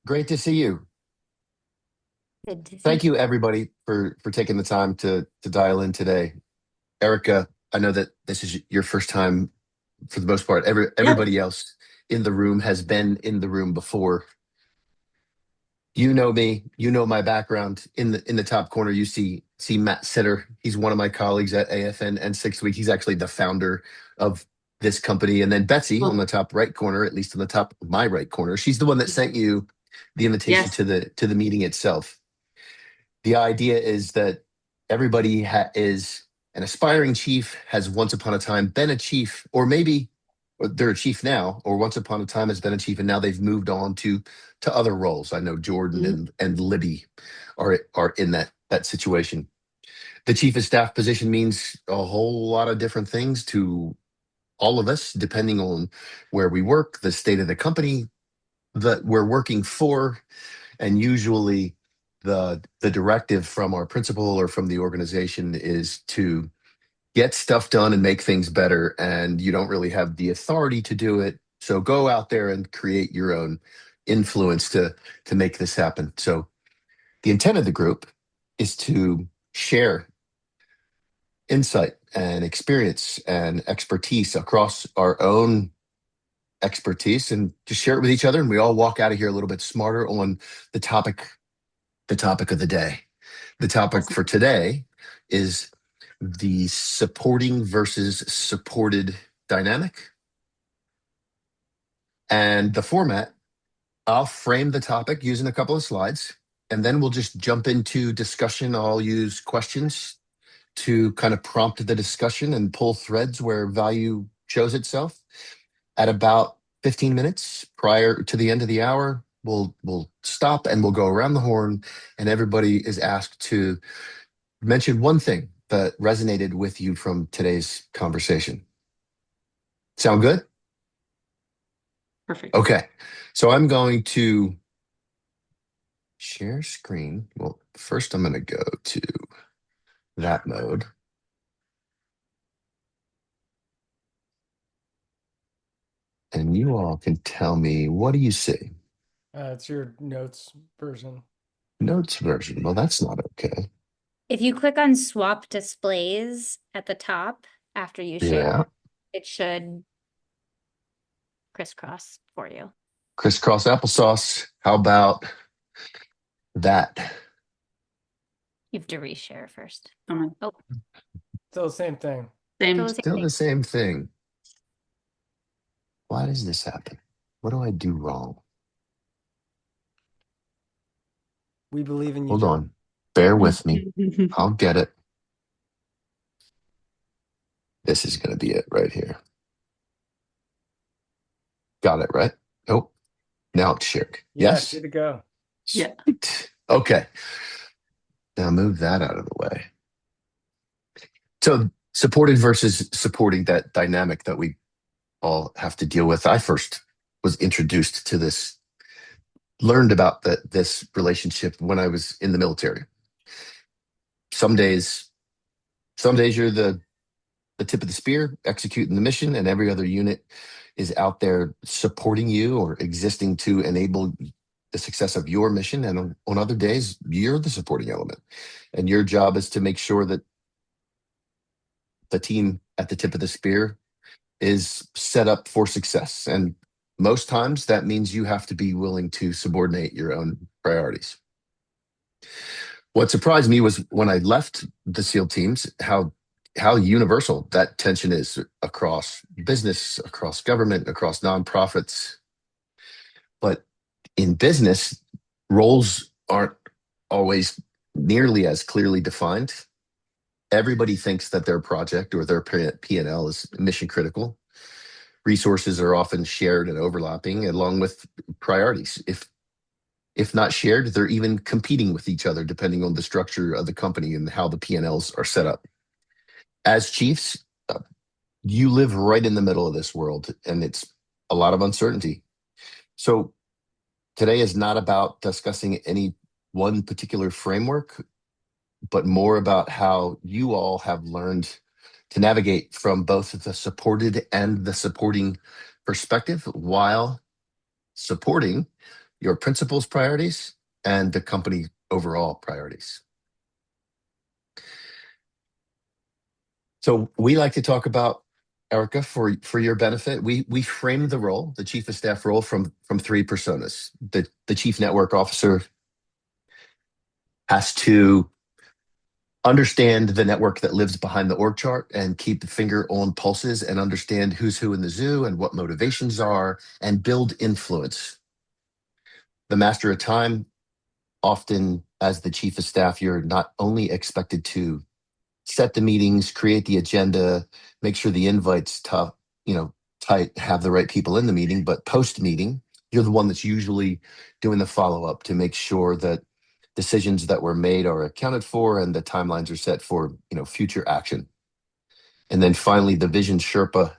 Great to see you. Good to see Thank you. you, everybody, for taking the time to dial in today. Erica, I know that this is your first time for the most part. Yep. Everybody else in the room has been in the room before. You know me, you know my background. In the top corner, you see Matt Sitter. He's one of my colleagues at AFN and 6 Week. He's actually the founder of this company. And then Betsy on Well, the top right corner, at least on the top of my right corner, she's the one that sent you the invitation yes. to the meeting itself. The idea is that everybody is an aspiring chief, has once upon a time been a chief, or maybe they're a chief now, or once upon a time has been a chief, and now they've moved on to other roles. I know Jordan Mhm. and Libby are in that situation. The chief of staff position means a whole lot of different things to all of us, depending on where we work, the state of the company that we're working for, and usually the directive from our principal or from the organization is to get stuff done and make things better. And you don't really have the authority to do it. So go out there and create your own influence to make this happen. So the intent of the group is to share insight and experience and expertise across our own expertise and just share it with each other. And we all walk out of here a little bit smarter on the topic the topic of the day. The topic Awesome. for today is the supporting versus supported dynamic. And the format, I'll frame the topic using a couple of slides, and then we'll just jump into discussion. I'll use questions to kind of prompt the discussion and pull threads where value shows itself. At about 15 minutes prior to the end of the hour, we'll stop and we'll go around the horn, and everybody is asked to mention one thing that resonated with you from today's conversation. Sound good? Perfect. Okay. So I'm going to share screen. Well, first I'm going to go to that mode, and you all can tell me, what do you see? It's your notes version. Notes version. Well, that's not okay. If you click on swap displays at the top after you share, Yeah. it should crisscross for you. Crisscross applesauce. How about that? You have to reshare first. Oh, Still the same thing. still the same Still thing. the same thing. Why does this happen? What do I do wrong? We believe in you, Hold John. on. Bear with me. I'll get it. This is going to be it right here. Got it, right? Nope. Now it's shared. Yeah, Yes? good to go. Yeah. Sweet. Okay. Now move that out of the way. So supported versus supporting, that dynamic that we all have to deal with. I first was introduced to this, learned about this relationship when I was in the military. Some days, some days you're the tip of the spear, executing the mission, and every other unit is out there supporting you or existing to enable the success of your mission. And on other days, you're the supporting element. And your job is to make sure that the team at the tip of the spear is set up for success. And most times that means you have to be willing to subordinate your own priorities. What surprised me was when I left the SEAL teams, how universal that tension is across business, across government, across nonprofits. But in business, roles aren't always nearly as clearly defined. Everybody thinks that their project or their P&L is mission critical. Resources are often shared and overlapping, along with priorities. If not shared, they're even competing with each other, depending on the structure of the company and how the P&Ls are set up. As chiefs, you live right in the middle of this world, and it's a lot of uncertainty. So today is not about discussing any one particular framework, but more about how you all have learned to navigate from both the supported and the supporting perspective while supporting your principal's priorities and the company overall priorities. So we like to talk about, Erica, for your benefit, we frame the role, the chief of staff role, from three personas. The chief network officer has to understand the network that lives behind the org chart and keep the finger on pulses and understand who's who in the zoo and what motivations are and build influence. The master of time, often as the chief of staff, you're not only expected to set the meetings, create the agenda, make sure the invites tough, tight, have the right people in the meeting, but post meeting, you're the one that's usually doing the follow up to make sure that decisions that were made are accounted for and the timelines are set for future action. And then finally, the vision Sherpa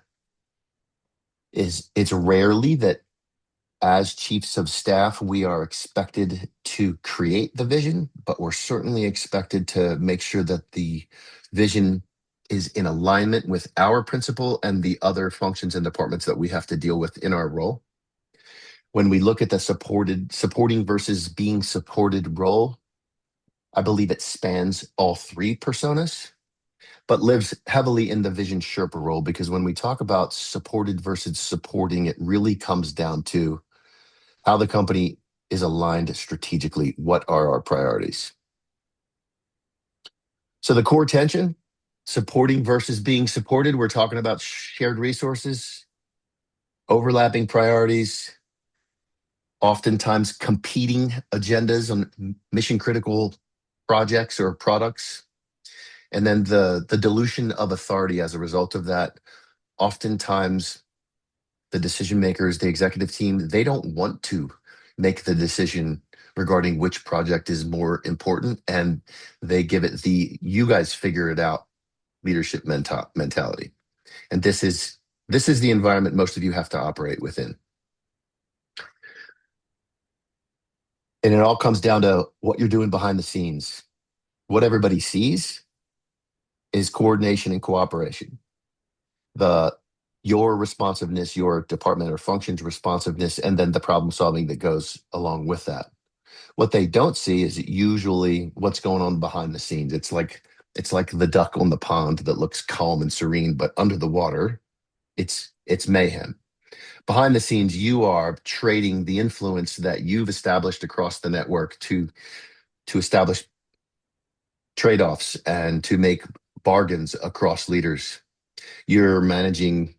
it's rarely that as chiefs of staff, we are expected to create the vision, but we're certainly expected to make sure that the vision is in alignment with our principle and the other functions and departments that we have to deal with in our role. When we look at the supporting versus being supported role, I believe it spans all three personas, but lives heavily in the vision Sherpa role, because when we talk about supported versus supporting, it really comes down to how the company is aligned strategically. What are our priorities? So the core tension, supporting versus being supported, we're talking about shared resources, overlapping priorities, oftentimes competing agendas on mission critical projects or products. And then the dilution of authority as a result of that. Oftentimes the decision makers, the executive team, they don't want to make the decision regarding which project is more important, and they give it the "you guys figure it out" leadership mentality. And this is the environment most of you have to operate within. And it all comes down to what you're doing behind the scenes. What everybody sees is coordination and cooperation. The your responsiveness, your department or function's responsiveness, and then the problem solving that goes along with that. What they don't see is usually what's going on behind the scenes. It's like the duck on the pond that looks calm and serene, but under the water, it's mayhem. Behind the scenes, you are trading the influence that you've established across the network to establish trade-offs and to make bargains across leaders. You're managing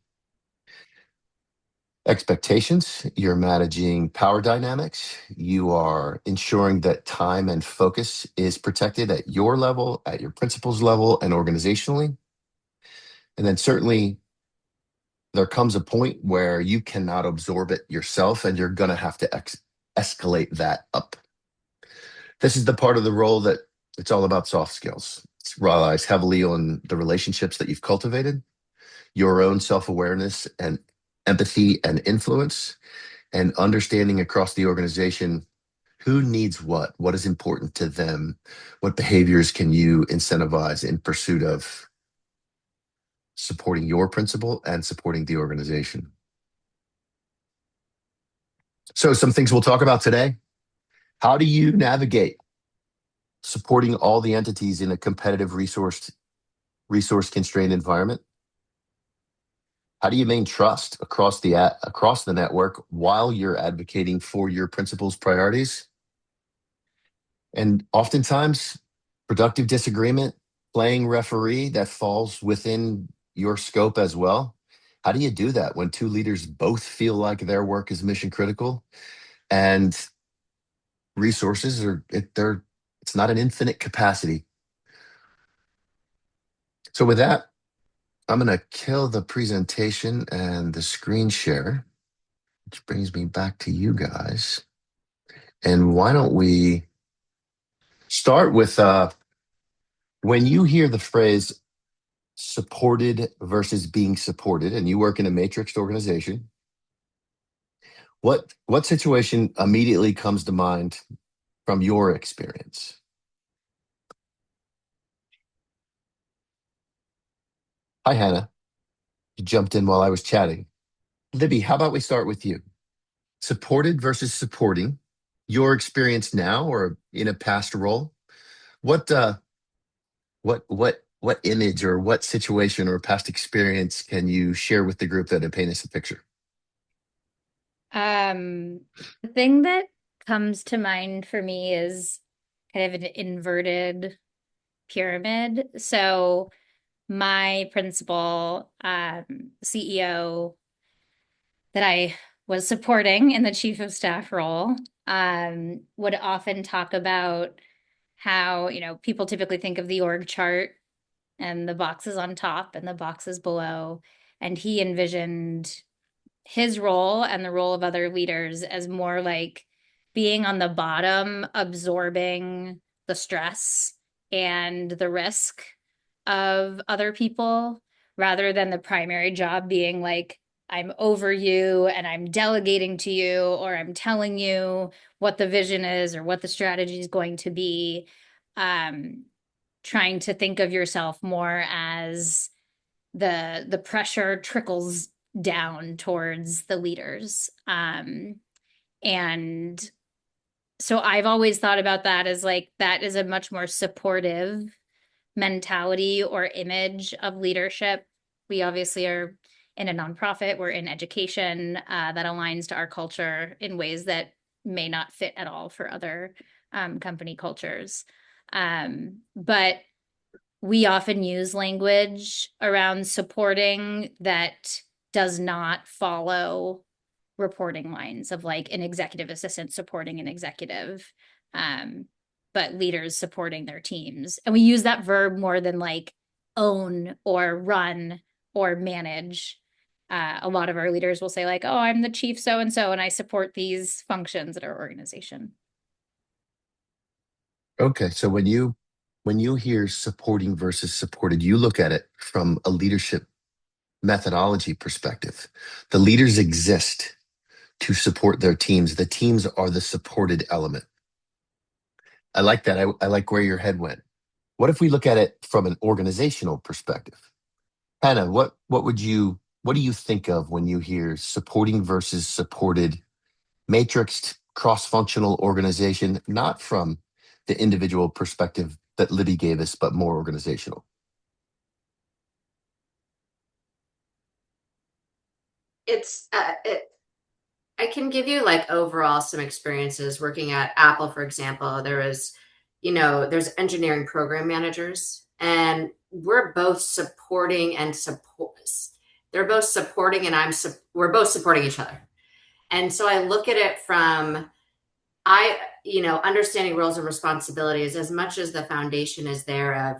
expectations, you're managing power dynamics, you are ensuring that time and focus is protected at your level, at your principal's level, and organizationally. And then certainly there comes a point where you cannot absorb it yourself and you're going to have to escalate that up. This is the part of the role that it's all about soft skills. It relies heavily on the relationships that you've cultivated, your own self-awareness and empathy and influence, and understanding across the organization who needs what is important to them, what behaviors can you incentivize in pursuit of supporting your principle and supporting the organization. So some things we'll talk about today. How do you navigate supporting all the entities in a competitive resource constrained environment? How do you maintain trust across the network while you're advocating for your principles' priorities? And oftentimes, productive disagreement, playing referee, that falls within your scope as well. How do you do that when two leaders both feel like their work is mission critical and resources it's not an infinite capacity? So with that, I'm going to kill the presentation and the screen share, which brings me back to you guys. And why don't we start with when you hear the phrase supported versus being supported, and you work in a matrixed organization, what situation immediately comes to mind from your experience? Hi, Hannah. You jumped in while I was chatting. Libby, how about we start with you? Supported versus supporting. your experience now or in a past role, what what image or what situation or past experience can you share with the group that paint us a picture? The thing that comes to mind for me is kind of an inverted pyramid. So my principal, CEO that I was supporting in the chief of staff role, would often talk about how, people typically think of the org chart and the boxes on top and the boxes below. And he envisioned his role and the role of other leaders as more like being on the bottom, absorbing the stress and the risk of other people, rather than the primary job being like, I'm over you and I'm delegating to you, or I'm telling you what the vision is or what the strategy is going to be. Um, Trying to think of yourself more as the pressure trickles down towards the leaders. And so I've always thought about that as like that is a much more supportive mentality or image of leadership. We obviously are in a nonprofit, we're in education, that aligns to our culture in ways that may not fit at all for other company cultures. But we often use language around supporting that does not follow reporting lines of like an executive assistant supporting an executive, um, but leaders supporting their teams. And we use that verb more than like own or run or manage. A lot of our leaders will say like, oh, I'm the chief so and so, and I support these functions at our organization. Okay, so when you hear supporting versus supported, you look at it from a leadership methodology perspective. The leaders exist to support their teams. The teams are the supported element. I like that. I like where your head went. What if we look at it from an organizational perspective? Hannah, what do you think of when you hear supporting versus supported, matrixed, cross-functional organization, not from the individual perspective that Libby gave us, but more organizational? It's I can give you like overall some experiences working at Apple, for example. There's engineering program managers, and we're both supporting and support. They're both supporting, and we're both supporting each other. And so I look at it from understanding roles and responsibilities as much as the foundation is there of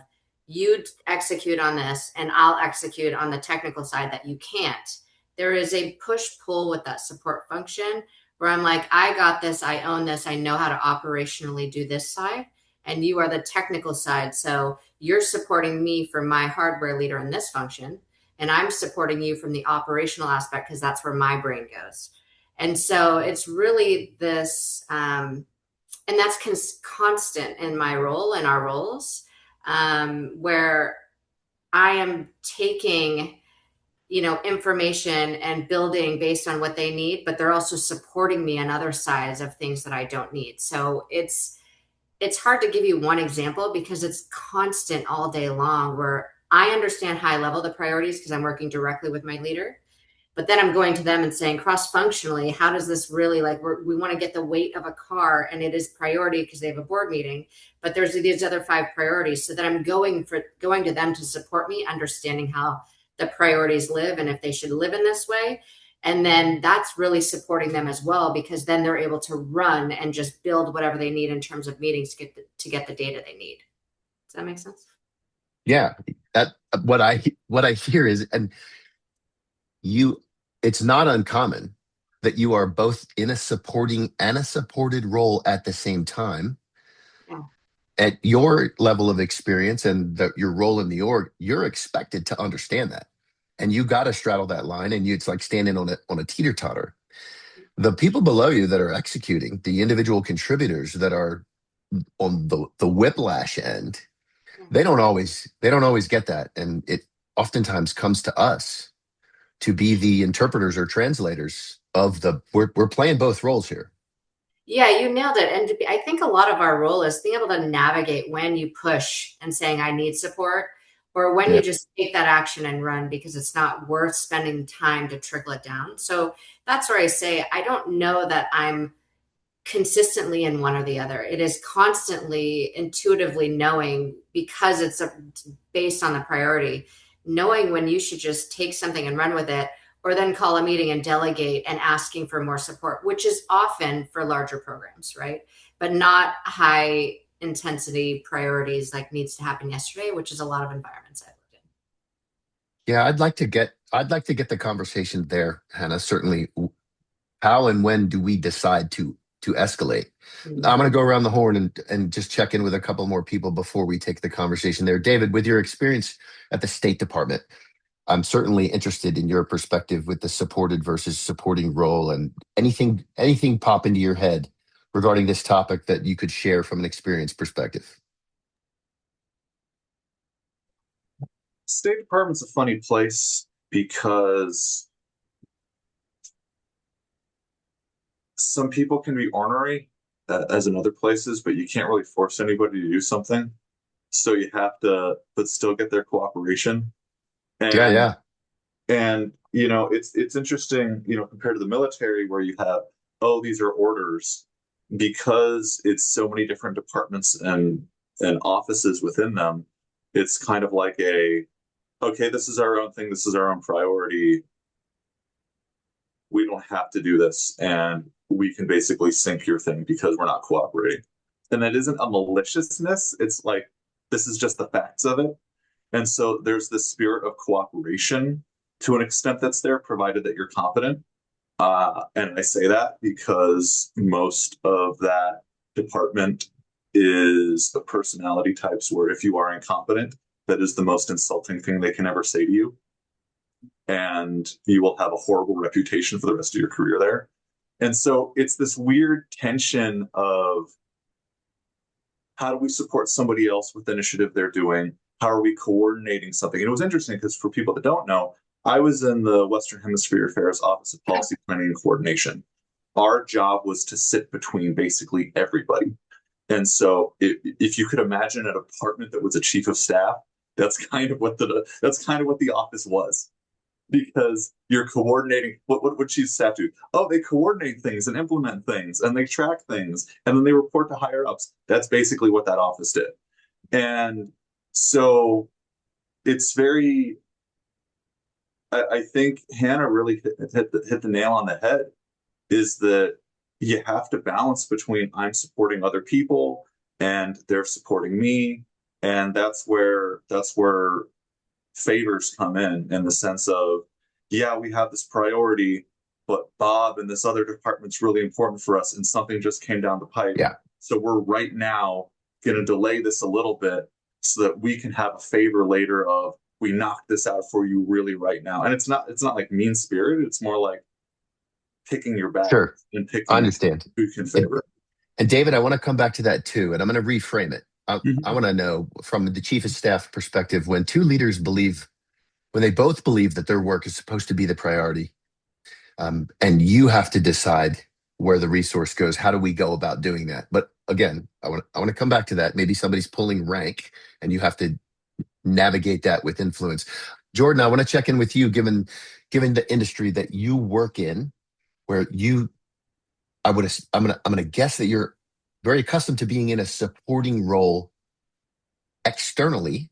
you execute on this and I'll execute on the technical side that you can't. There is a push pull with that support function where I'm like, I got this, I own this, I know how to operationally do this side, and you are the technical side. So you're supporting me for my hardware leader in this function, and I'm supporting you from the operational aspect because that's where my brain goes. And so it's really this, and that's constant in my role and our roles, where I am taking, information and building based on what they need, but they're also supporting me on other sides of things that I don't need. So it's hard to give you one example because it's constant all day long where I understand high level the priorities because I'm working directly with my leader. But then I'm going to them and saying cross functionally, how does this really we want to get the weight of a car and it is priority because they have a board meeting, but there's these other five priorities. So that I'm going to them to support me, understanding how the priorities live and if they should live in this way. And then that's really supporting them as well, because then they're able to run and just build whatever they need in terms of meetings to get the data they need. Does that make sense? Yeah, that what I hear is, and you, it's not uncommon that you are both in a supporting and a supported role at the same time. Yeah. At your level of experience and your role in the org, you're expected to understand that, and you got to straddle that line. And it's like standing on a teeter totter. The people below you that are executing, the individual contributors that are on the whiplash end, Yeah. they don't always get that, and it oftentimes comes to us to be the interpreters or translators of we're playing both roles here. Yeah, you nailed it. And I think a lot of our role is being able to navigate when you push and saying, I need support, or when you Yeah. just take that action and run because it's not worth spending time to trickle it down. So that's where I say, I don't know that I'm consistently in one or the other. It is constantly intuitively knowing because based on the priority, knowing when you should just take something and run with it, or then call a meeting and delegate and asking for more support, which is often for larger programs, right? But not high intensity priorities like needs to happen yesterday, which is a lot of environments I've worked Yeah, I'd like to get the conversation there, Hannah. Certainly, how and when do we decide to escalate? I'm in. going to go around the horn and just check in with a couple more people before we take the conversation there. David, with your experience at the State Department, I'm certainly interested in your perspective with the supported versus supporting role, and anything pop into your head regarding this topic that you could share from an experience perspective. State Department's a funny place because some people can be ornery as in other places, but you can't really force anybody to do something. So you have to, but still get their cooperation. Yeah, And yeah, it's interesting, compared to the military where you have, oh, these are orders, because it's so many different departments and offices within them. It's kind of like okay, this is our own thing, this is our own priority. We don't have to do this, and we can basically sink your thing because we're not cooperating. And that isn't a maliciousness. It's like, this is just the facts of it. And so there's this spirit of cooperation to an extent that's there, provided that you're competent. And I say that because most of that department is the personality types where if you are incompetent, that is the most insulting thing they can ever say to you. And you will have a horrible reputation for the rest of your career there. And so it's this weird tension of, how do we support somebody else with the initiative they're doing? How are we coordinating something? And it was interesting because for people that don't know, I was in the Western Hemisphere Affairs Office of Policy Planning and Coordination. Our job was to sit between basically everybody. And so if you could imagine a department that was a chief of staff, that's kind of what the office was, because you're coordinating. What would chief staff do? Oh, they coordinate things and implement things and they track things and then they report to higher ups. That's basically what that office did. And so it's very, I think Hannah really hit the nail on the head, is that you have to balance between, I'm supporting other people and they're supporting me. And that's where favors come in the sense of, yeah, we have this priority, but Bob and this other department's really important for us, and something just came down the pipe. yeah. So we're right now going to delay this a little bit so that we can have a favor later of, we knock this out for you really right now. And it's not like mean spirited. It's more like picking your back Sure, and I picking understand. who can And, favor. and David, I want to come back to that too, and I'm going to reframe it. I Mhm. want to know from the chief of staff perspective, when two leaders when they both believe that their work is supposed to be the priority, and you have to decide where the resource goes. How do we go about doing that? But again, I want to come back to that. Maybe somebody's pulling rank, and you have to navigate that with influence. Jordan, I want to check in with you, given the industry that you work in, where I'm gonna guess that you're very accustomed to being in a supporting role externally,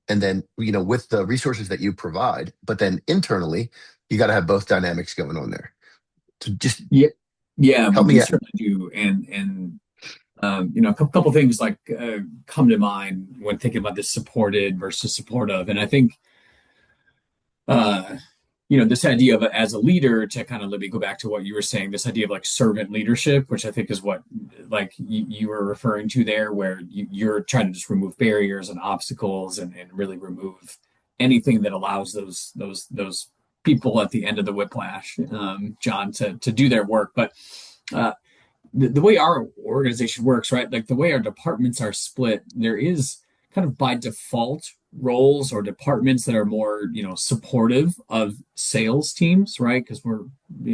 and then with the resources that you provide, but then internally you got to have both dynamics going on there. So just Yeah, yeah, help we me out. certainly do, and a couple things like come to mind when thinking about this supported versus supportive, and I think uh, this idea of as a leader to kind of let me go back to what you were saying, this idea of like servant leadership, which I think is what like you were referring to there, where you're trying to just remove barriers and obstacles and really remove anything that allows those people at the end of the whiplash, John, to do their work. But uh, the way our organization works, right? Like the way our departments are split, there is kind of by default roles or departments that are more, supportive of sales teams, right? Because we're,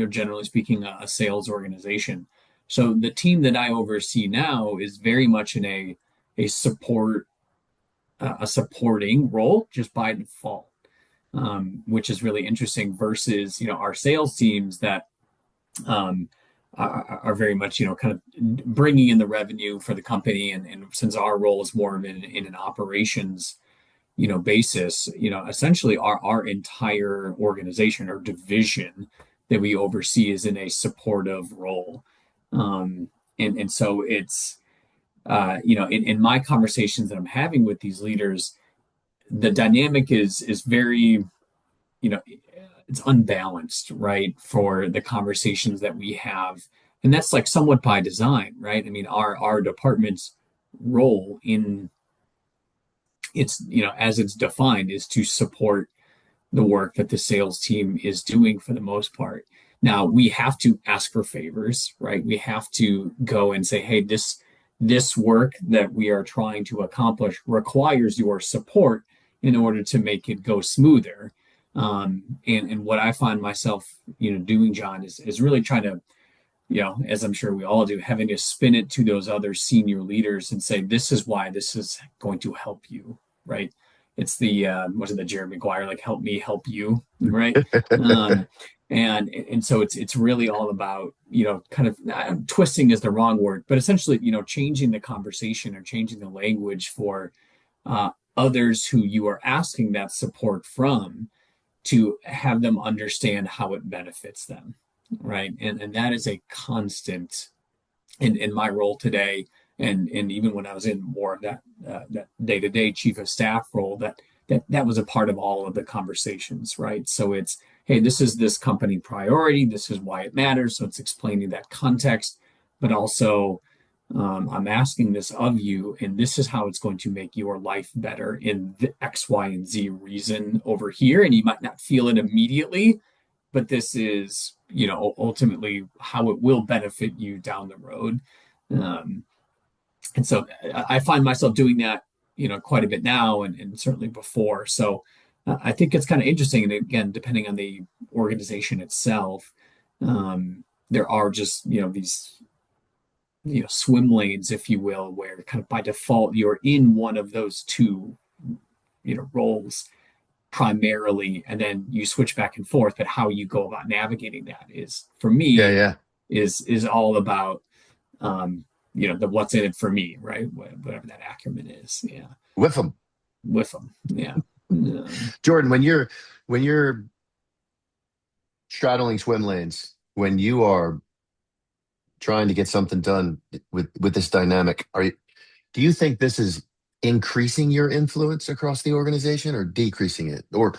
generally speaking, a sales organization. So the team that I oversee now is very much in a support a supporting role just by default, which is really interesting versus our sales teams that um, are very much kind of bringing in the revenue for the company, and since our role is more in an operations basis, essentially our entire organization or division that we oversee is in a supportive role. Um, and so it's, in my conversations that I'm having with these leaders, the dynamic is very, it's unbalanced, right? For the conversations that we have. And that's like somewhat by design, right? I mean, our department's role in it's, as it's defined, is to support the work that the sales team is doing for the most part. Now we have to ask for favors, right? We have to go and say, hey, this work that we are trying to accomplish requires your support in order to make it go smoother. And what I find myself, doing, John, is really trying to, as I'm sure we all do, having to spin it to those other senior leaders and say, this is why this is going to help you, right? It's the was it the Jerry Maguire, like help me help you, right? Um, and so it's really all about kind of twisting is the wrong word, but essentially changing the conversation or changing the language for others who you are asking that support from to have them understand how it benefits them, right? And that is a constant in my role today, and even when I was in more of that day-to-day chief of staff role, that was a part of all of the conversations, right? So it's, hey, this is this company priority, this is why it matters. So it's explaining that context, but also I'm asking this of you, and this is how it's going to make your life better in the X, Y, and Z reason over here. And you might not feel it immediately, but this is, ultimately how it will benefit you down the road. Um, and so I find myself doing that, quite a bit now, and certainly before. So I think it's kind of interesting. And again, depending on the organization itself, there are just, these, swim lanes, if you will, where kind of by default you're in one of those two, roles primarily, and then you switch back and forth. But how you go about navigating that is, for Yeah, me, yeah. is all about the what's in it for me, right? Whatever that acronym is. Yeah. With them. With them. Yeah. Jordan, when you're straddling swim lanes, when you are trying to get something done with this dynamic, do you think this is increasing your influence across the organization or decreasing it? Or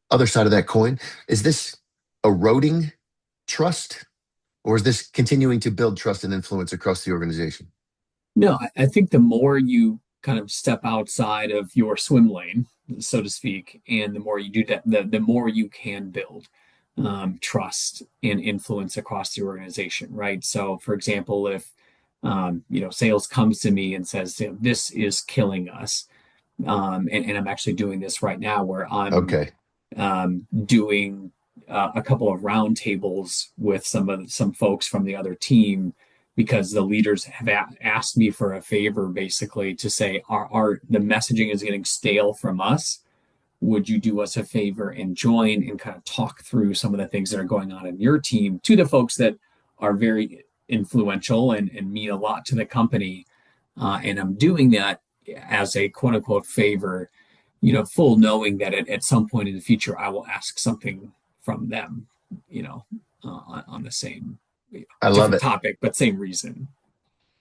other side of that coin, is this eroding trust, or is this continuing to build trust and influence across the organization? No, I think the more you kind of step outside of your swim lane, so to speak, and the more you do that, the more you can build trust and influence across the organization, right? So, for example, if sales comes to me and says, this is killing us, and I'm actually doing this right now, where I'm Okay. doing a couple of roundtables with some folks from the other team, because the leaders have asked me for a favor, basically to say, our the messaging is getting stale from us. Would you do us a favor and join and kind of talk through some of the things that are going on in your team to the folks that are very influential and mean a lot to the company? And I'm doing that as a quote unquote favor, full knowing that at some point in the future, I will ask something from them, on the same, I love different it. topic, but same reason.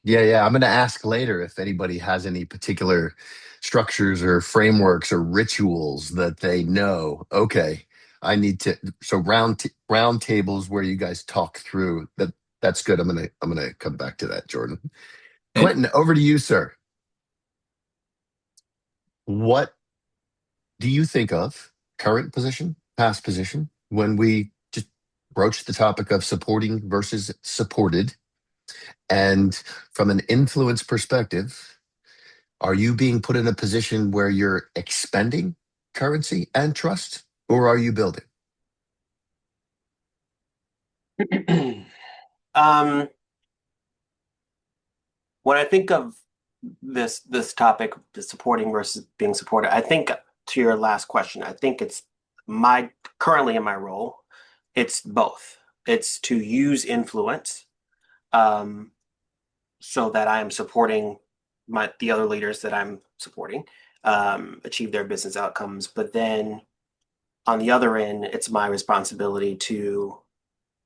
Yeah, yeah. I'm going to ask later if anybody has any particular structures or frameworks or rituals that they know. Okay, I need to. So round tables where you guys talk through that. That's good. I'm gonna come back to that, Jordan. And Clinton, over to you, sir. What do you think of current position, past position, when we just broach the topic of supporting versus supported? And from an influence perspective, are you being put in a position where you're expending currency and trust, or are you building? um, when I think of this topic, the supporting versus being supported, I think to your last question, I think it's my currently in my role, it's both. It's to use influence, um, so that I am supporting the other leaders that I'm supporting, achieve their business outcomes. But then on the other end, it's my responsibility to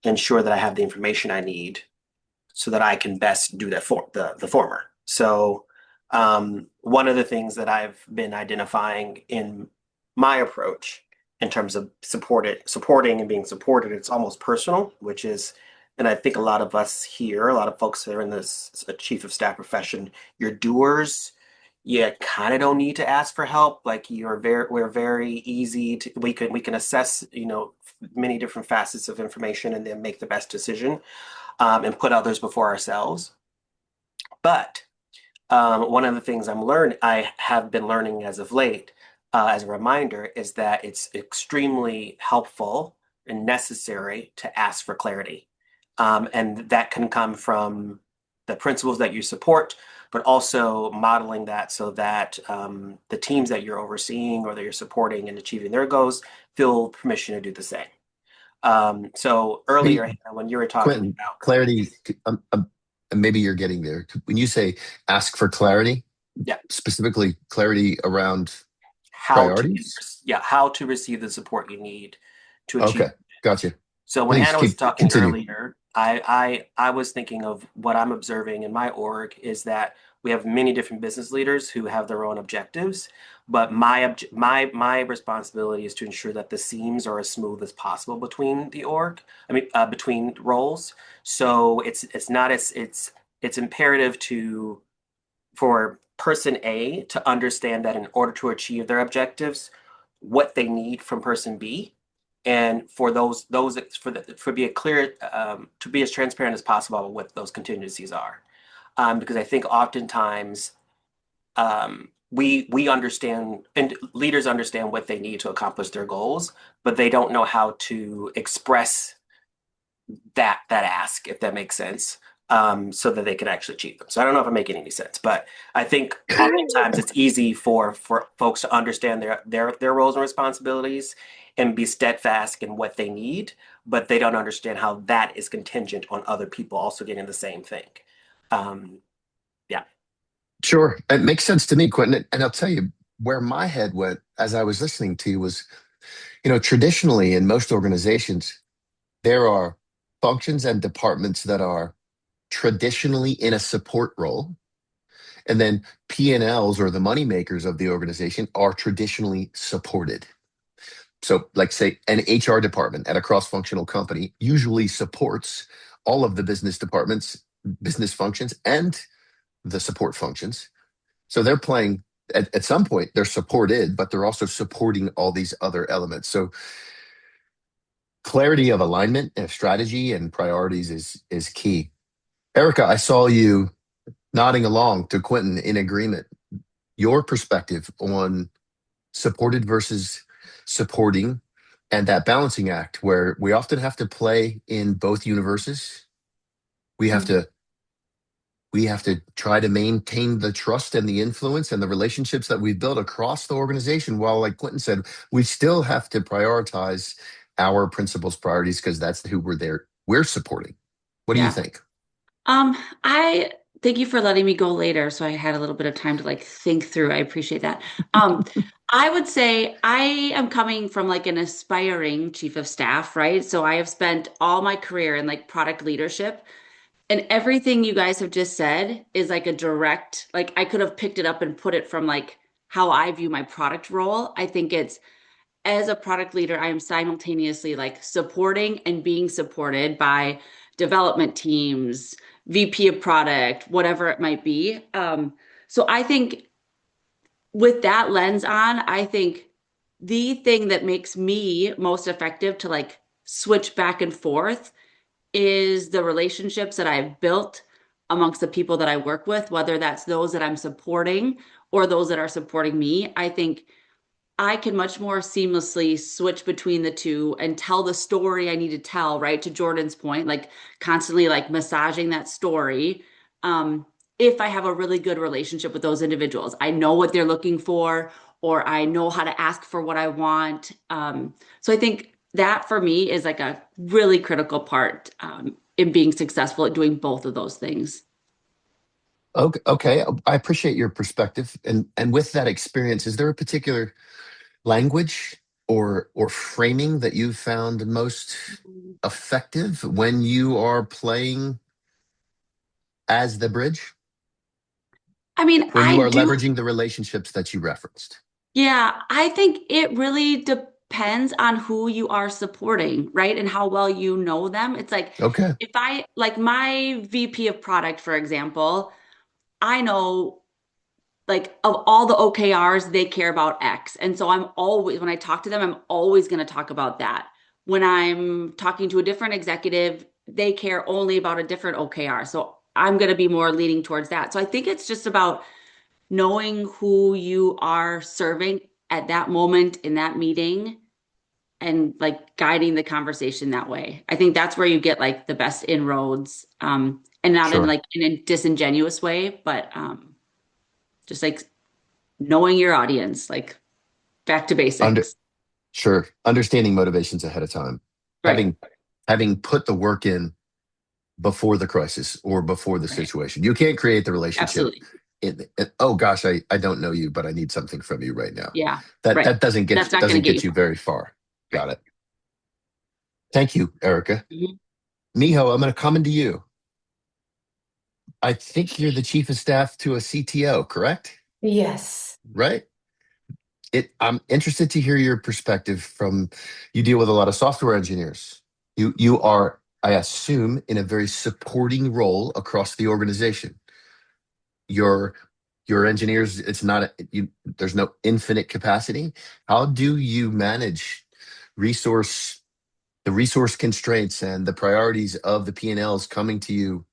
ensure that I have the information I need so that I can best do the former. So one of the things that I've been identifying in my approach in terms of supporting and being supported, it's almost personal, which is, and I think a lot of us here, a lot of folks that are in this chief of staff profession, you're doers. You kind of don't need to ask for help. Like we're very easy to, we can assess, many different facets of information and then make the best decision, and put others before ourselves. But one of the things I have been learning as of late, as a reminder, is that it's extremely helpful and necessary to ask for clarity. And that can come from the principles that you support, but also modeling that so that the teams that you're overseeing or that you're supporting and achieving their goals feel permission to do the same. So earlier, Hey, when you were talking Quentin, about clarity, and maybe you're getting there. When you say ask for clarity, yeah, specifically clarity around how to priorities? how to receive the support you need to achieve. Okay, gotcha. So when Please Anna was keep talking continue. earlier, I was thinking of what I'm observing in my org is that we have many different business leaders who have their own objectives, but my responsibility is to ensure that the seams are as smooth as possible between the org. I mean, between roles. So it's not as it's imperative for person A to understand that in order to achieve their objectives, what they need from person B, and for for be a clear to be as transparent as possible with what those contingencies are, because I think oftentimes we understand and leaders understand what they need to accomplish their goals, but they don't know how to express that ask, if that makes sense, so that they can actually achieve them. So I don't know if I'm making any sense, but I think oftentimes it's easy for folks to understand their roles and responsibilities and be steadfast in what they need, but they don't understand how that is contingent on other people also getting the same thing. Yeah. Sure, it makes sense to me, Quentin. And I'll tell you where my head went as I was listening to you was, traditionally in most organizations, there are functions and departments that are traditionally in a support role. And then P&Ls, or the money makers of the organization, are traditionally supported. So, like, say, an HR department at a cross-functional company usually supports all of the business departments, business functions, and the support functions. So they're playing, at some point, they're supported, but they're also supporting all these other elements. So clarity of alignment and strategy and priorities is key. Erica, I saw you nodding along to Quentin in agreement. Your perspective on supported versus supporting, and that balancing act where we often have to play in both universes. We have to we have to try to maintain the trust and the influence and the relationships that we've built across the organization, while, like Quentin said, we still have to prioritize our principals' priorities because that's who we're supporting. What do you Yeah. think? I thank you for letting me go later, so I had a little bit of time to like think through. I appreciate that. I would say I am coming from like an aspiring chief of staff, right? So I have spent all my career in like product leadership, and everything you guys have just said is like a direct, like I could have picked it up and put it from like how I view my product role. I think it's as a product leader, I am simultaneously like supporting and being supported by development teams, VP of product, whatever it might be. So I think with that lens on, I think the thing that makes me most effective to like switch back and forth is the relationships that I've built amongst the people that I work with, whether that's those that I'm supporting or those that are supporting me. I think I can much more seamlessly switch between the two and tell the story I need to tell, right? To Jordan's point, like constantly like massaging that story, if I have a really good relationship with those individuals. I know what they're looking for, or I know how to ask for what I want. So I think that for me is like a really critical part in being successful at doing both of those things. Okay, okay. I appreciate your perspective. And with that experience, is there a particular language or framing that you found most effective when you are playing as the bridge? I mean, When you I are do. leveraging the relationships that you referenced? Yeah, I think it really depends on who you are supporting, right? And how well you know them. It's like Okay. if I, like my VP of product, for example, I know like of all the OKRs, they care about X. And so I'm always, when I talk to them, I'm always going to talk about that. When I'm talking to a different executive, they care only about a different OKR. So I'm going to be more leaning towards that. So I think it's just about knowing who you are serving at that moment in that meeting and like guiding the conversation that way. I think that's where you get like the best inroads, and not in Sure. like in a disingenuous way, but just like knowing your audience, like back to Under basics. sure. Understanding motivations ahead of time. Right. Having put the work in before the crisis or before the Right. situation. You can't create the relationship Absolutely. oh gosh, I don't know you, but I need something from you right now. Yeah. That Right. that doesn't That's not going doesn't to get get you you far. very far. Right. Got it. Thank you, Erica. Mhm. Miho, I'm going to come into you. I think you're the chief of staff to a CTO, correct? Yes. Right? I'm interested to hear your perspective from you deal with a lot of software engineers. You are, I assume, in a very supporting role across the organization. Your your engineers, it's not there's no infinite capacity. How do you manage resource the resource constraints and the priorities of the P&Ls coming to you,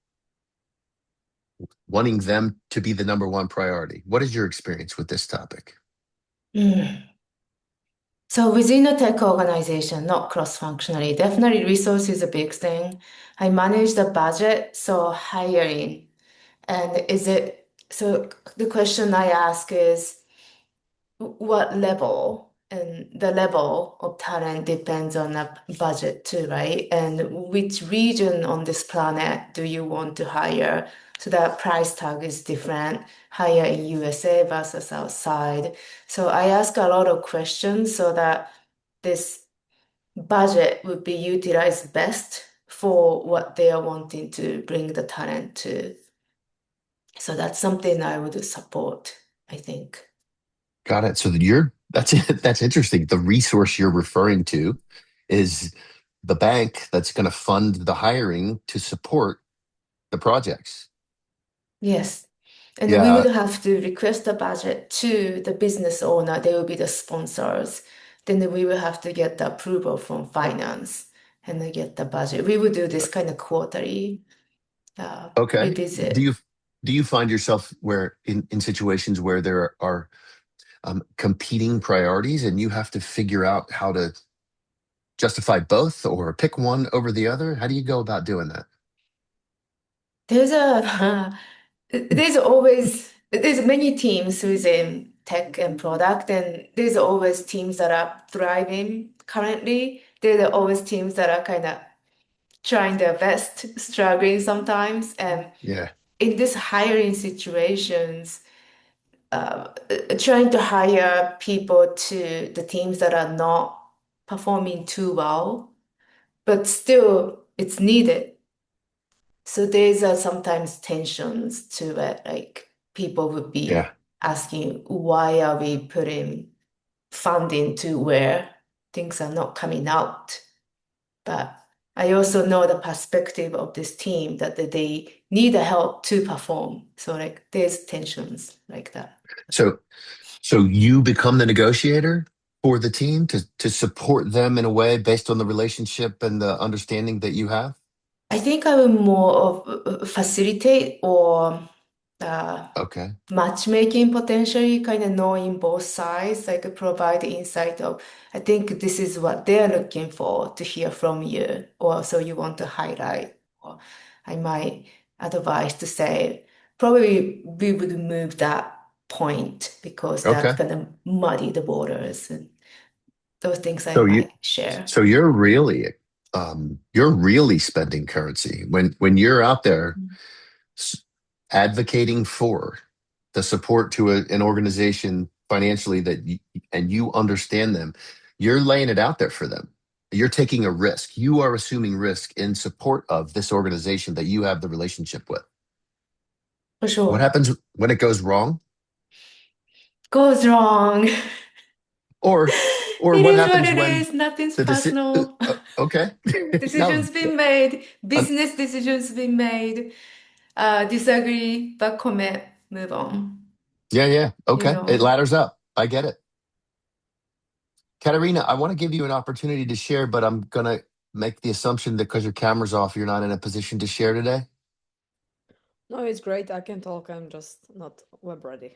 wanting them to be the number one priority? What is your experience with this topic? Mm. So within a tech organization, not cross-functionally, definitely resource is a big thing. I manage the budget, so hiring. And so the question I ask is what level? And the level of talent depends on the budget too, right? And which region on this planet do you want to hire? So that price tag is different, hire in USA versus outside. So I ask a lot of questions so that this budget would be utilized best for what they are wanting to bring the talent to. So that's something I would support, I think. Got it. So that's that's interesting. The resource you're referring to is the bank that's going to fund the hiring to support the projects. Yes. And we would Yeah. have to request the budget to the business owner. They will be the sponsors. Then we will have to get the approval from finance and then get the budget. We would do this kind of quarterly Okay. Do revisit. you do you find yourself where in situations where there are competing priorities and you have to figure out how to justify both or pick one over the other? How do you go about doing that? There's a there's many teams within tech and product, and there's always teams that are thriving currently. There are always teams that are kind of trying their best, struggling sometimes. And Yeah. in this hiring situations, trying to hire people to the teams that are not performing too well, but still it's needed. So there's sometimes tensions to it, like people would be Yeah. asking, why are we putting funding to where things are not coming out? But I also know the perspective of this team that they need the help to perform. So like there's tensions like that. So so you become the negotiator for the team to support them in a way based on the relationship and the understanding that you have? I think I will more of facilitate or uh, Okay. matchmaking potentially, kind of knowing both sides, like provide insight of, I think this is what they're looking for to hear from you, or so you want to highlight. Or I might advise to say, probably we would move that point because that's Okay. gonna muddy the waters and those things I So you might share. so you're really spending currency when you're out there s- advocating for the support to an organization financially and you understand them, you're laying it out there for them. You're taking a risk. You are assuming risk in support of this organization that you have the relationship with. For What sure. happens when it goes wrong? Goes wrong. Or or It what is what happens it when is. Nothing's the personal. okay. No, Decisions been made. un- Business decisions been made. Disagree, but commit. Move on. yeah, yeah. You Okay. It know. ladders up. I get it. Katerina, I want to give you an opportunity to share, but I'm going to make the assumption that because your camera's off, you're not in a position to share today. No, it's great. I can talk. I'm just not web ready.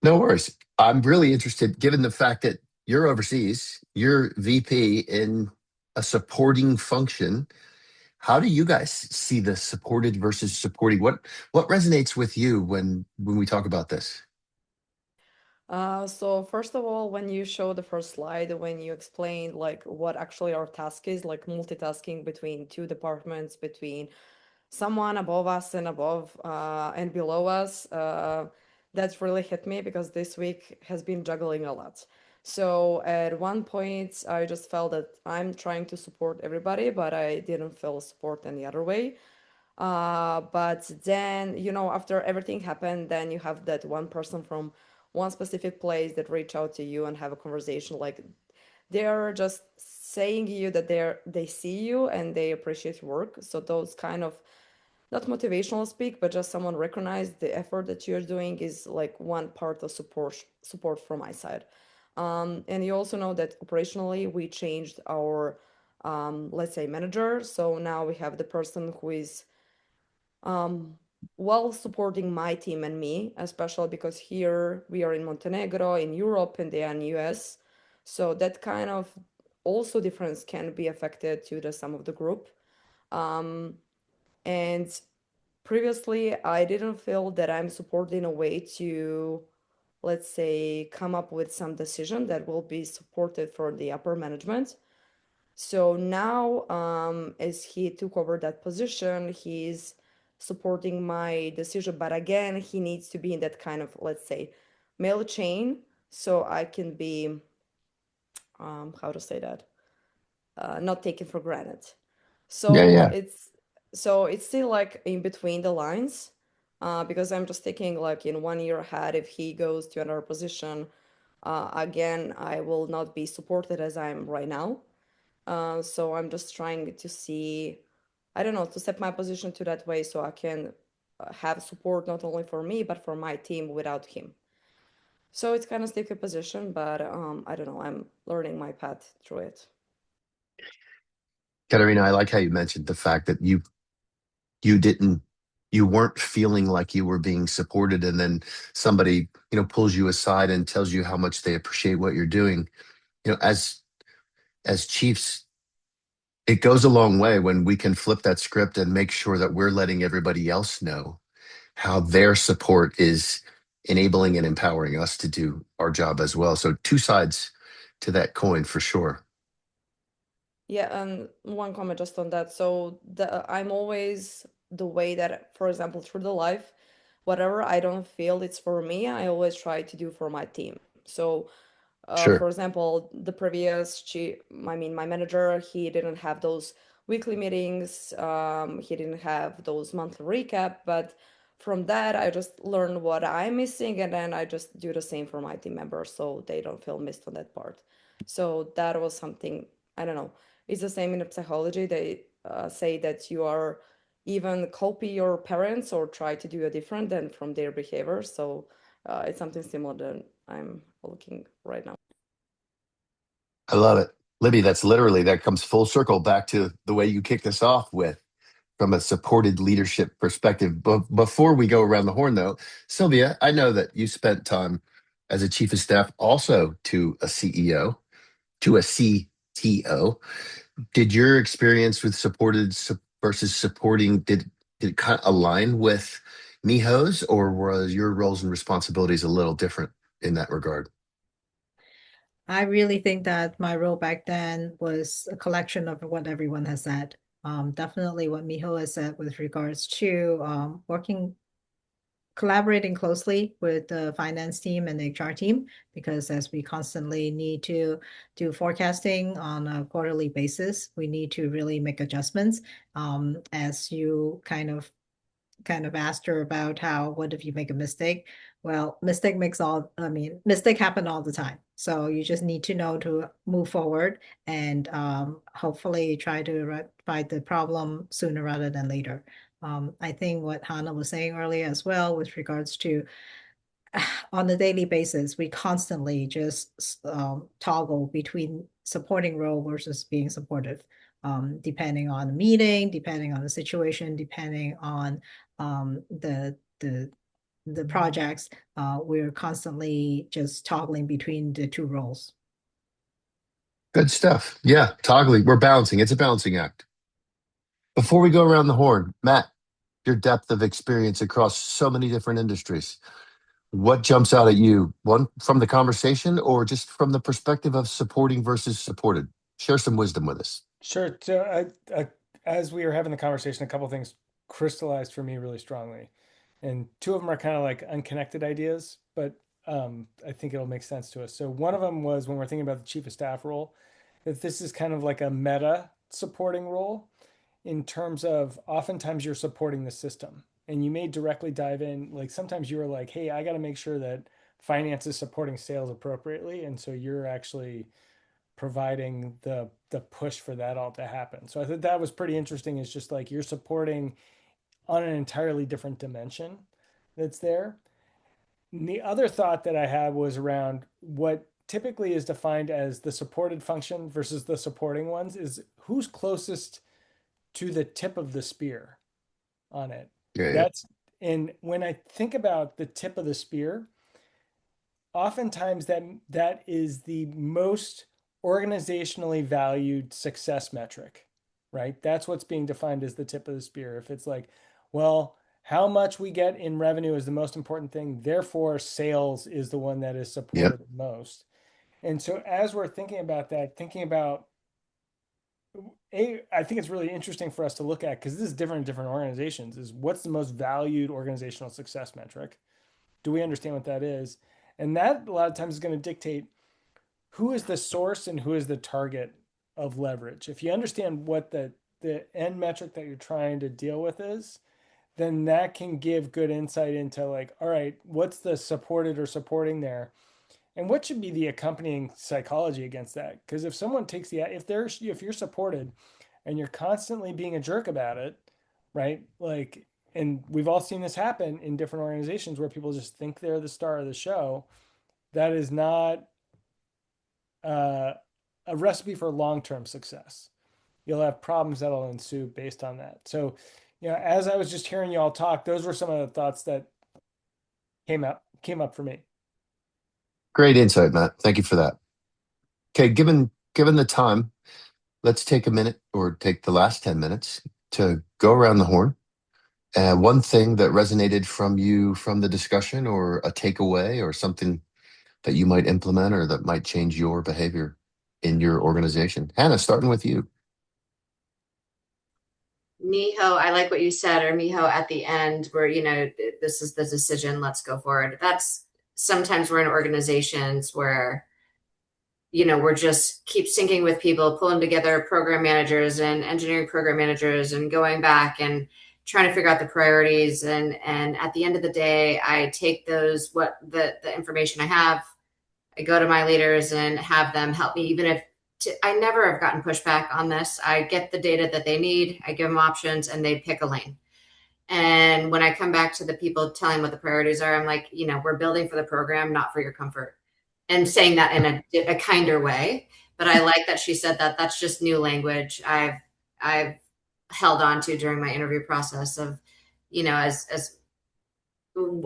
No worries. I'm really interested, given the fact that you're overseas, you're VP in a supporting function. How do you guys see the supported versus supporting? What resonates with you when we talk about this? So first of all, when you show the first slide, when you explain like what actually our task is, like multitasking between two departments, between someone above us and above and below us, that's really hit me because this week has been juggling a lot. So at one point, I just felt that I'm trying to support everybody, but I didn't feel support any other way. But then, after everything happened, then you have that one person from one specific place that reach out to you and have a conversation. Like they're just saying you that they see you and they appreciate your work. So those kind of not motivational speak, but just someone recognize the effort that you're doing is like one part of support from my side. And you also know that operationally we changed our let's say manager. So now we have the person who is um, while supporting my team and me, especially because here we are in Montenegro, in Europe, and they are in US. So that kind of also difference can be affected to the sum of the group. Um, and previously, I didn't feel that I'm supported in a way to, let's say, come up with some decision that will be supported for the upper management. So now, as he took over that position, he's supporting my decision. But again, he needs to be in that kind of, let's say, mail chain, so I can be, how to say that, not taken for granted. Yeah, So yeah. it's still like in between the lines, because I'm just thinking like in 1 year ahead, if he goes to another position, again, I will not be supported as I am right now. So I'm just trying to see, I don't know, to set my position to that way so I can have support not only for me, but for my team without him. So it's kind of sticky position, but I don't know, I'm learning my path through it. Katerina, I like how you mentioned the fact that you didn't you weren't feeling like you were being supported, and then somebody pulls you aside and tells you how much they appreciate what you're doing. As chiefs, it goes a long way when we can flip that script and make sure that we're letting everybody else know how their support is enabling and empowering us to do our job as well. So two sides to that coin for sure. Yeah, and one comment just on that. So I'm always the way that, for example, through the life, whatever I don't feel it's for me, I always try to do for my team. So for Sure. example, the previous I mean, my manager, he didn't have those weekly meetings. He didn't have those monthly recap. But from that, I just learned what I'm missing, and then I just do the same for my team members, so they don't feel missed on that part. So that was something, I don't know. It's the same in psychology. They say that you are even copy your parents or try to do a different than from their behavior. So it's something similar that I'm looking right now. I love it. Libby, that comes full circle back to the way you kicked us off with from a supported leadership perspective. But before we go around the horn, though, Sylvia, I know that you spent time as a chief of staff also to a CEO, to a CTO. Did your experience with supported versus supporting, did it kind of align with Miho's, or was your roles and responsibilities a little different in that regard? I really think that my role back then was a collection of what everyone has said. Definitely what Miho has said with regards to collaborating closely with the finance team and the HR team, because as we constantly need to do forecasting on a quarterly basis, we need to really make adjustments. As you kind of asked her about what if you make a mistake? Well, mistake happen all the time. So you just need to know to move forward and hopefully try to rectify the problem sooner rather than later. I think what Hannah was saying earlier as well with regards to on a daily basis, we constantly just toggle between supporting role versus being supportive, depending on the meeting, depending on the situation, depending on the projects. We're constantly just toggling between the two roles. Good stuff. Yeah, toggling. We're balancing. It's a balancing act. Before we go around the horn, Matt, your depth of experience across so many different industries, what jumps out at you? One from the conversation or just from the perspective of supporting versus supported? Share some wisdom with us. Sure. So as we were having the conversation, a couple things crystallized for me really strongly, and two of them are kind of like unconnected ideas, but I think it'll make sense to us. So one of them was when we're thinking about the chief of staff role, that this is kind of like a meta supporting role in terms of oftentimes you're supporting the system and you may directly dive in. Like sometimes you were like, hey, I got to make sure that finance is supporting sales appropriately. And so you're actually providing the push for that all to happen. So I thought that was pretty interesting. It's just like you're supporting on an entirely different dimension that's there. And the other thought that I had was around what typically is defined as the supported function versus the supporting ones is who's closest to the tip of the spear on it. Yeah. That's and when I think about the tip of the spear, oftentimes that is the most organizationally valued success metric, right? That's what's being defined as the tip of the spear. If it's like, well, how much we get in revenue is the most important thing, therefore sales is the one that is Yep. supported most. And so as we're thinking about that, thinking about I think it's really interesting for us to look at because this is different in different organizations. Is what's the most valued organizational success metric? Do we understand what that is? And that a lot of times is going to dictate who is the source and who is the target of leverage. If you understand what the end metric that you're trying to deal with is, then that can give good insight into like, all right, what's the supported or supporting there? And what should be the accompanying psychology against that? Because if someone takes if you're supported and you're constantly being a jerk about it, right? Like, and we've all seen this happen in different organizations where people just think they're the star of the show. That is not a recipe for long-term success. You'll have problems that'll ensue based on that. So, as I was just hearing you all talk, those were some of the thoughts that came up for me. Great insight, Matt. Thank you for that. Okay, given the time, let's take a minute or take the last 10 minutes to go around the horn. One thing that resonated from you from the discussion, or a takeaway, or something that you might implement or that might change your behavior in your organization. Hannah, starting with you. Miho, I like what you said, or Miho at the end, where, this is the decision, let's go forward. That's sometimes we're in organizations where, we're just keep syncing with people, pulling together program managers and engineering program managers and going back and trying to figure out the priorities. And at the end of the day, I take the information I have, I go to my leaders and have them help me, even if I never have gotten pushback on this. I get the data that they need, I give them options, and they pick a lane. And when I come back to the people telling what the priorities are, I'm like, we're building for the program, not for your comfort. And saying that in a kinder way. But I like that she said that. That's just new language I've held on to during my interview process of, as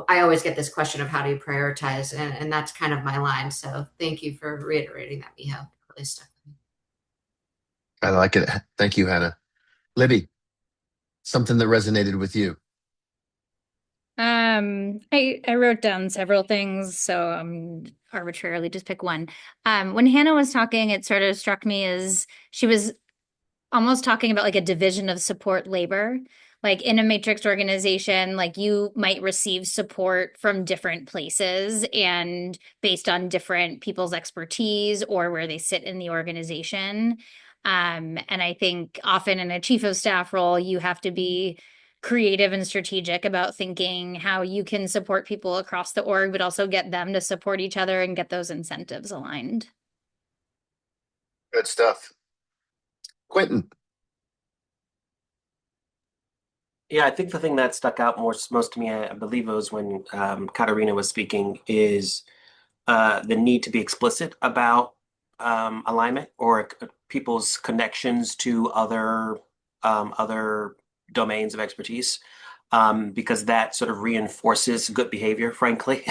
I always get this question of how do you prioritize, and that's kind of my line. So thank you for reiterating that, Miho. It really stuck with me. I like it. Thank you, Hannah. Libby, something that resonated with you. I wrote down several things, so arbitrarily just pick one. When Hannah was talking, it sort of struck me as she was almost talking about like a division of support labor. Like in a matrix organization, like you might receive support from different places and based on different people's expertise or where they sit in the organization. And I think often in a chief of staff role, you have to be creative and strategic about thinking how you can support people across the org, but also get them to support each other and get those incentives aligned. Good stuff. Quentin. Yeah, I think the thing that stuck out most to me, I believe it was when Katarina was speaking, is the need to be explicit about alignment or people's connections to other domains of expertise, because that sort of reinforces good behavior, frankly,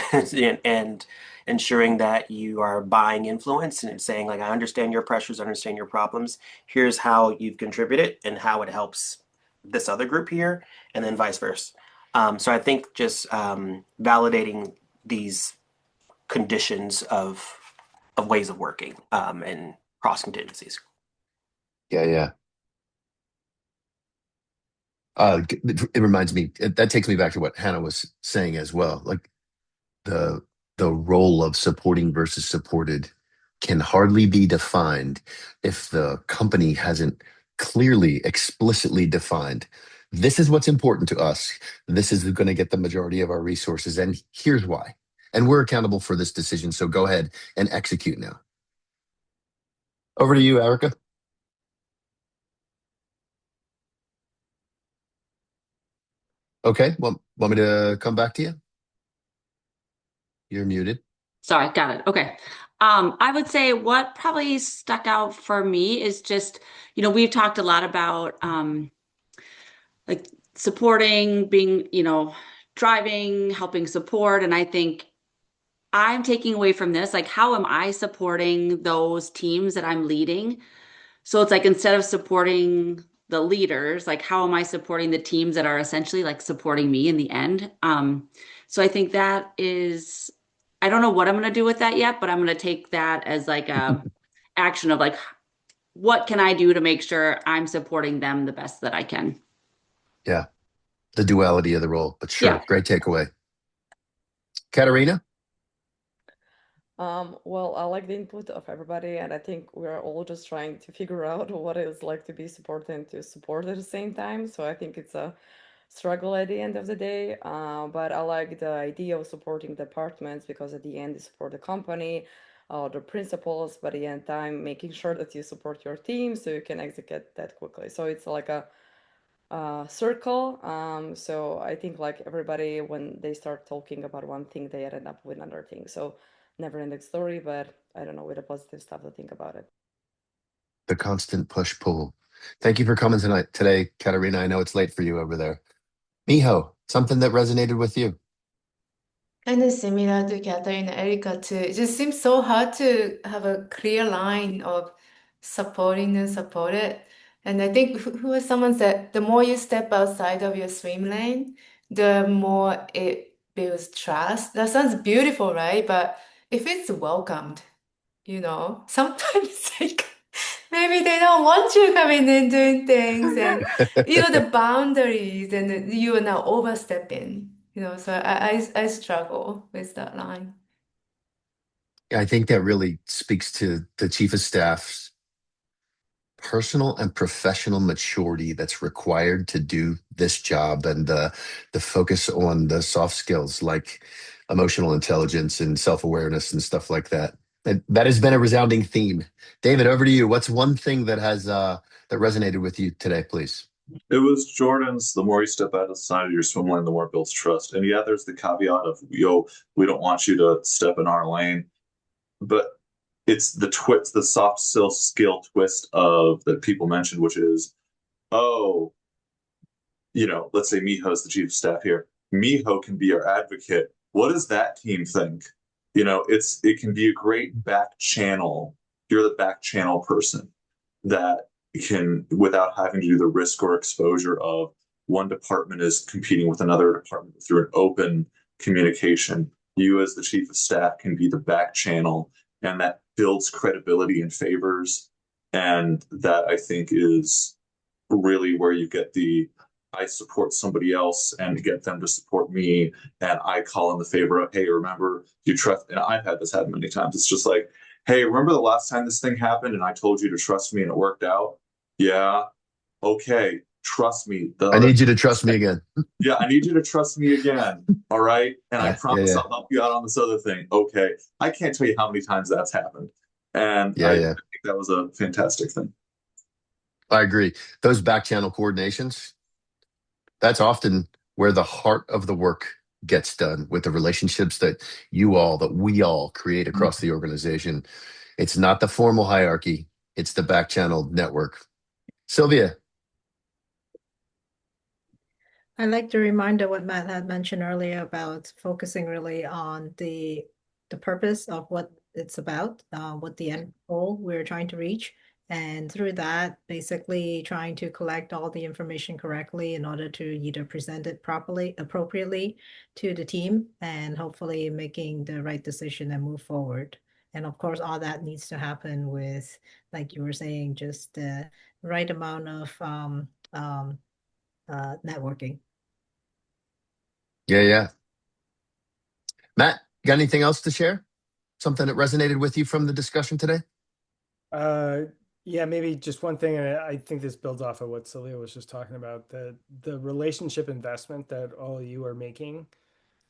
and ensuring that you are buying influence and saying, like, I understand your pressures, I understand your problems. Here's how you've contributed and how it helps this other group here, and then vice versa. So I think just validating these conditions of ways of working and cross contingencies. Yeah. It reminds me, that takes me back to what Hannah was saying as well. Like the the role of supporting versus supported can hardly be defined if the company hasn't clearly, explicitly defined. This is what's important to us. This is going to get the majority of our resources, and here's why. And we're accountable for this decision. So go ahead and execute now. Over to you, Erica. Okay, well, want me to come back to you? You're muted. Sorry, got it. Okay. I would say what probably stuck out for me is just, we've talked a lot about like supporting, being, driving, helping support. And I think I'm taking away from this, like, how am I supporting those teams that I'm leading? So it's like instead of supporting the leaders, like how am I supporting the teams that are essentially like supporting me in the end? So I think that is, I don't know what I'm going to do with that yet, but I'm going to take that as like a action of like, what can I do to make sure I'm supporting them the best that I can? Yeah, the duality of the role, but sure, Yeah. great takeaway. Katarina? Well, I like the input of everybody, and I think we're all just trying to figure out what it's like to be supported and to support at the same time. So I think it's a struggle at the end of the day. But I like the idea of supporting departments because at the end you support the company, the principals, but at the end time making sure that you support your team so you can execute that quickly. So it's like a circle. So I think like everybody, when they start talking about one thing, they end up with another thing. So never ending story, but I don't know, with a positive stuff to think about it. The constant push pull. Thank you for coming today, Katarina. I know it's late for you over there. Miho, something that resonated with you. Kind of similar to Catherine and Erica too. It just seems so hard to have a clear line of supporting and supported. And I think who was someone said the more you step outside of your swim lane, the more it builds trust. That sounds beautiful, right? But if it's welcomed, sometimes like maybe they don't want you coming in doing things and the boundaries and you are now overstepping, so I struggle with that line. I think that really speaks to the chief of staff's personal and professional maturity that's required to do this job, and the focus on the soft skills like emotional intelligence and self-awareness and stuff like that. And that has been a resounding theme. David, over to you. What's one thing that has that resonated with you today, please? It was Jordan's, the more you step out of the side of your swim lane, the more it builds trust. And yeah, there's the caveat of, we don't want you to step in our lane. But it's the soft skill twist of that people mentioned, which is, oh, let's say Miho's the chief of staff here. Miho can be our advocate. What does that team think? It can be a great back channel. You're the back channel person that can, without having to do the risk or exposure of one department is competing with another department through an open communication. You as the chief of staff can be the back channel, and that builds credibility and favors. And that, I think, is really where you get the I support somebody else and get them to support me. And I call in the favor of, hey, remember, you trust. And I've had this happen many times. It's just like, hey, remember the last time this thing happened and I told you to trust me and it worked out? Yeah. Okay. Trust me. I need you to trust me again. Yeah, I need you to trust me again. All right. And I Yeah, promise yeah. I'll help you out on this other thing. Okay. I can't tell you how many times that's happened. And I Yeah. think that was a fantastic thing. I agree. Those back channel coordinations, that's often where the heart of the work gets done, with the relationships that we all create across the organization. It's not the formal hierarchy, it's the back channel network. Sylvia. I like the reminder what Matt had mentioned earlier about focusing really on the purpose of what it's about, what the end goal we're trying to reach. And through that, basically trying to collect all the information correctly in order to either present it properly, appropriately to the team, and hopefully making the right decision and move forward. And of course, all that needs to happen with, like you were saying, just the right amount of networking. Yeah. Matt, got anything else to share? Something that resonated with you from the discussion today? Yeah, maybe just one thing, and I think this builds off of what Celia was just talking about, the relationship investment that all of you are making.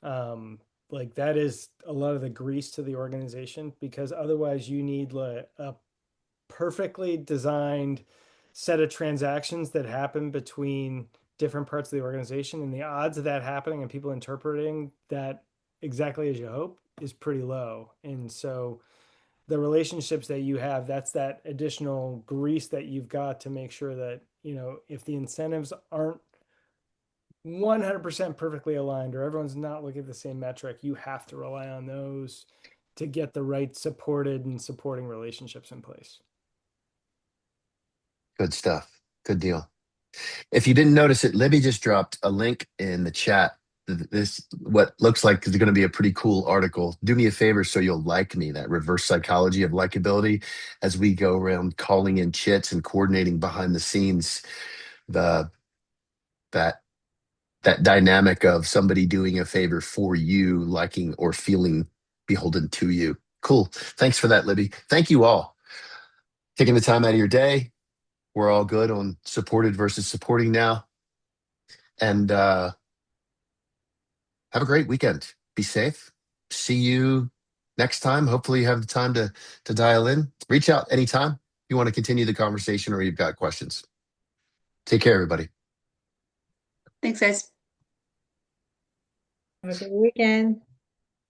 Like that is a lot of the grease to the organization, because otherwise you need a perfectly designed set of transactions that happen between different parts of the organization, and the odds of that happening and people interpreting that exactly as you hope is pretty low. And so the relationships that you have, that's that additional grease that you've got to make sure that, if the incentives aren't 100% perfectly aligned, or everyone's not looking at the same metric, you have to rely on those to get the right supported and supporting relationships in place. Good stuff. Good deal. If you didn't notice it, Libby just dropped a link in the chat. This, what looks like is going to be a pretty cool article. Do me a favor so you'll like me, that reverse psychology of likability, as we go around calling in chits and coordinating behind the scenes, the that that dynamic of somebody doing a favor for you, liking or feeling beholden to you. Cool. Thanks for that, Libby. Thank you all. Taking the time out of your day. We're all good on supported versus supporting now. And have a great weekend. Be safe. See you next time. Hopefully you have the time to dial in. Reach out anytime if you want to continue the conversation or you've got questions. Take care, everybody. Thanks, guys. Have a good weekend.